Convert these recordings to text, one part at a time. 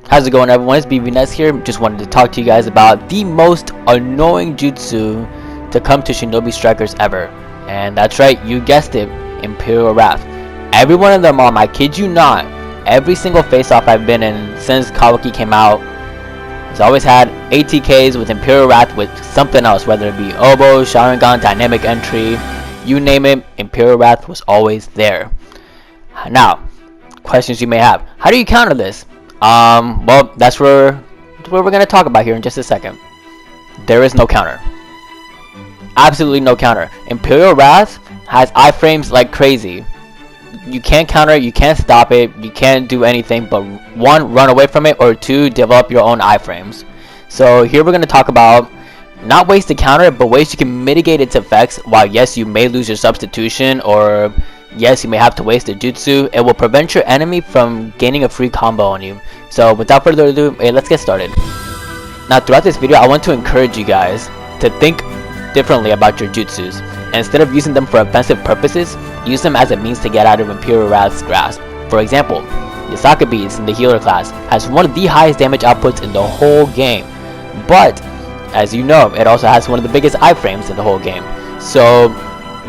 How's it going, everyone? It's BBNS here. Just wanted to talk to you guys about the most annoying jutsu to come to Shinobi Strikers ever. And that's right, you guessed it, Imperial Wrath. Every one of them, I kid you not, every single face-off I've been in since Kawaki came out has always had ATKs with Imperial Wrath with something else, whether it be Obo, Sharingan, Dynamic Entry, you name it, Imperial Wrath was always there. Now, questions you may have. How do you counter this? Well, that's where we're gonna talk about here in just a second. There is no counter. Absolutely no counter. Imperial Wrath has iframes like crazy. You can't counter it, you can't stop it, you can't do anything but one, run away from it, or two, develop your own iframes. So here we're gonna talk about not ways to counter it, but ways you can mitigate its effects. While yes, you may lose your substitution, or yes, you may have to waste a jutsu, it will prevent your enemy from gaining a free combo on you. So without further ado, let's get started. Now throughout this video, I want to encourage you guys to think differently about your jutsus. And instead of using them for offensive purposes, use them as a means to get out of Imperial Wrath's grasp. For example, Yasaka Beads in the healer class has one of the highest damage outputs in the whole game. But, as you know, it also has one of the biggest iframes in the whole game. So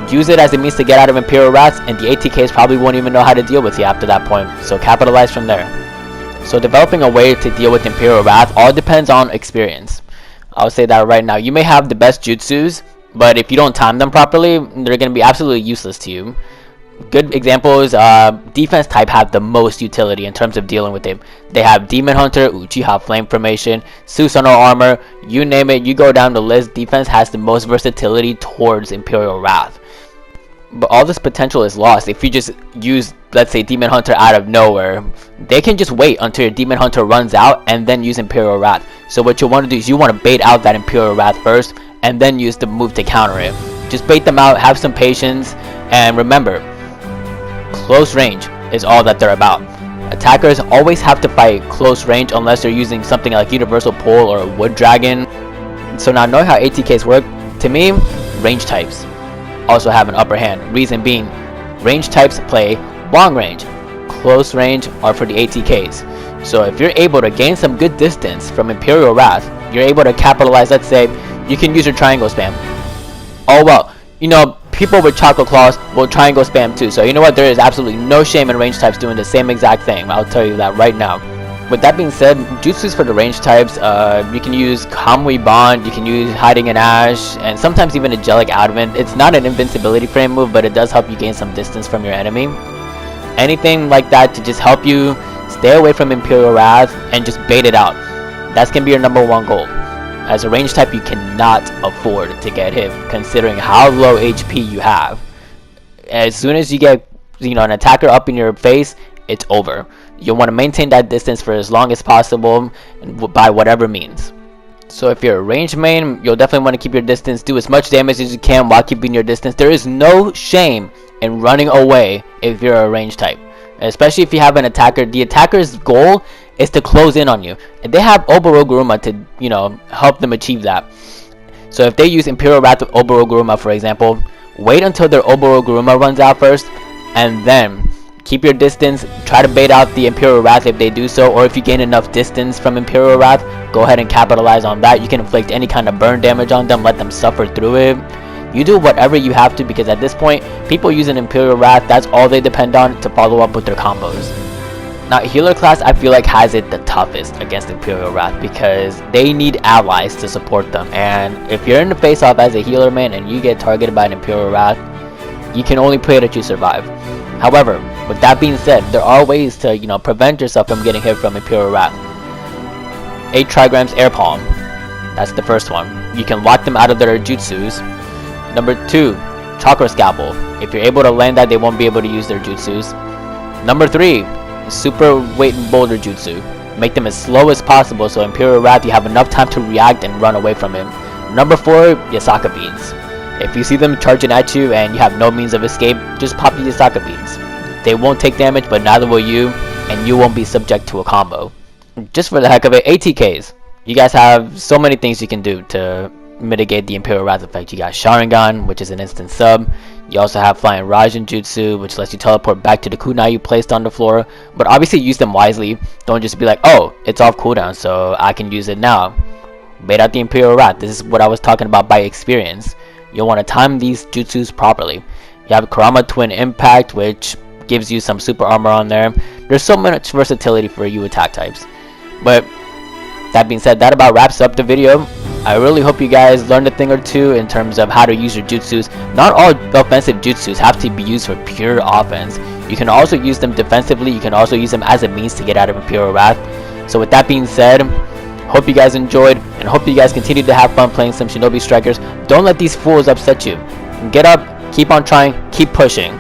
use it as a means to get out of Imperial Wrath, and the ATKs probably won't even know how to deal with you after that point, so capitalize from there. So developing a way to deal with Imperial Wrath all depends on experience. I'll say that right now. You may have the best jutsus, but if you don't time them properly, they're going to be absolutely useless to you. Good examples, defense type have the most utility in terms of dealing with it. They have Demon Hunter, Uchiha Flame Formation, Susanoo Armor, you name it, you go down the list, defense has the most versatility towards Imperial Wrath. But all this potential is lost if you just use, let's say, Demon Hunter out of nowhere. They can just wait until your Demon Hunter runs out and then use Imperial Wrath. So what you want to do is you want to bait out that Imperial Wrath first and then use the move to counter it. Just bait them out, have some patience, and remember, close range is all that they're about. Attackers always have to fight close range unless they're using something like Universal Pull or Wood Dragon. So now knowing how ATKs work, to me, range types also have an upper hand. Reason being, range types play long range. Close range are for the ATKs. So if you're able to gain some good distance from Imperial Wrath, you're able to capitalize. Let's say you can use your triangle spam. Oh well, you know, people with chocolate claws will triangle spam too. So you know what, there is absolutely no shame in range types doing the same exact thing. I'll tell you that right now. With that being said, jutsus for the range types, you can use Kamui Bond, you can use Hiding in Ash, and sometimes even Angelic Advent. It's not an invincibility frame move, but it does help you gain some distance from your enemy. Anything like that to just help you stay away from Imperial Wrath and just bait it out. That's going to be your number one goal. As a range type, you cannot afford to get hit, considering how low HP you have. As soon as you get, an attacker up in your face, it's over. You'll want to maintain that distance for as long as possible by whatever means. So if you're a range main, you'll definitely want to keep your distance, do as much damage as you can while keeping your distance. There is no shame in running away if you're a range type, especially if you have an attacker. The attacker's goal is to close in on you, and they have Oboroguruma to help them achieve that. So if they use Imperial Wrath with Oboroguruma, for example, wait until their Oboroguruma runs out first, and then keep your distance, try to bait out the Imperial Wrath if they do so, or if you gain enough distance from Imperial Wrath, go ahead and capitalize on that. You can inflict any kind of burn damage on them, let them suffer through it. You do whatever you have to, because at this point, people using Imperial Wrath, that's all they depend on to follow up with their combos. Now, healer class, I feel like, has it the toughest against Imperial Wrath because they need allies to support them. And if you're in the face-off as a healer main and you get targeted by an Imperial Wrath, you can only pray that you survive. However, with that being said, there are ways to, prevent yourself from getting hit from Imperial Wrath. 8 trigrams Air Palm. That's the first one. You can lock them out of their jutsus. Number 2, Chakra Scalpel. If you're able to land that, they won't be able to use their jutsus. Number 3, Super Weight and Boulder Jutsu. Make them as slow as possible so Imperial Wrath, you have enough time to react and run away from him. Number 4, Yasaka Beans. If you see them charging at you and you have no means of escape, just pop the Yasaka Beans. They won't take damage, but neither will you, and you won't be subject to a combo. Just for the heck of it, ATKs. You guys have so many things you can do to mitigate the Imperial Wrath effect. You got Sharingan, which is an instant sub. You also have Flying Raijin Jutsu, which lets you teleport back to the kunai you placed on the floor. But obviously use them wisely. Don't just be like, oh, it's off cooldown, so I can use it now. Bait out the Imperial Wrath. This is what I was talking about by experience. You'll want to time these jutsus properly. You have Kurama Twin Impact, which gives you some super armor on there. There's so much versatility for you attack types. But that being said, that about wraps up the video. I really hope you guys learned a thing or two in terms of how to use your jutsus. Not all offensive jutsus have to be used for pure offense. You can also use them defensively. You can also use them as a means to get out of Imperial Wrath. So with that being said, hope you guys enjoyed, and hope you guys continue to have fun playing some Shinobi Strikers. Don't let these fools upset you. Get up, keep on trying, keep pushing.